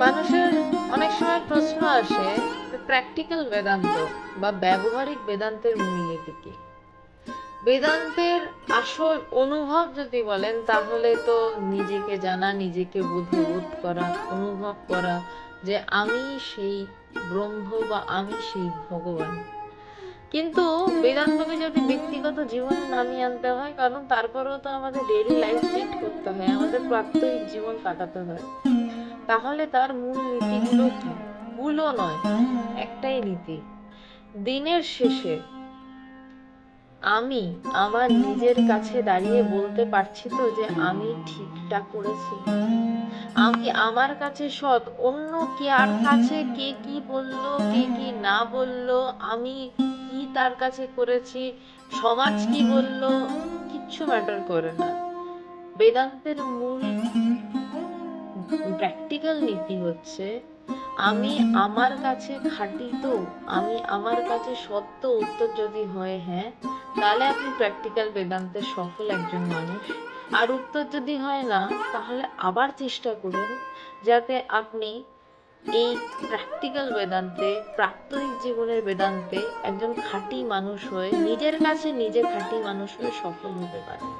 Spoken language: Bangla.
মানুষের অনেক সময় প্রশ্ন আসে, প্র্যাকটিক্যাল বেদান্ত বা ব্যবহারিক বেদান্তের মূলনীতি কি? বেদান্তের আসল অনুভব যদি বলেন, তাহলে তো নিজেকে জানা, নিজেকে বোধ করা, অনুভব করা যে আমি সেই ব্রহ্ম বা আমি সেই ভগবান। কিন্তু বেদান্তকে যদি ব্যক্তিগত জীবনে নামিয়ে আনতে হয়, কারণ তারপরেও তো আমাদের ডেইলি লাইফ লিড করতে হয়, আমাদের প্রাত্যহিক জীবন কাটাতে হয়, তাহলে তার মূল নীতিগুলো কি? গুলো নয়, একটাই নীতি। দিনের শেষে আমি আমার নিজের কাছে দাঁড়িয়ে বলতে পারছি তো যে আমি ঠিকটা করেছি, আমি আমার কাছে সৎ। অন্য কে আর কাছে কে কি বললো, কে কি না বললো, আমি কি তার কাছে করেছি, সমাজ কি বললো, কিচ্ছু ম্যাটার করে না। বেদান্তের মূল প্র্যাকটিক্যাল নীতি হচ্ছে আমি আমার কাছে খাঁটি তো, আমি আমার কাছে সত্য। উত্তর যদি হয় হ্যাঁ, তাহলে আপনি প্র্যাকটিক্যাল বেদান্তের সফল একজন মানুষ। আর উত্তর যদি হয় না, তাহলে আবার চেষ্টা করুন যাতে আপনি এই প্র্যাকটিক্যাল বেদান্তে, প্রাত্যহিক জীবনের বেদান্তে একজন খাঁটি মানুষ হয়ে, নিজের কাছে নিজে খাঁটি মানুষ হয়ে সফল হতে পারেন।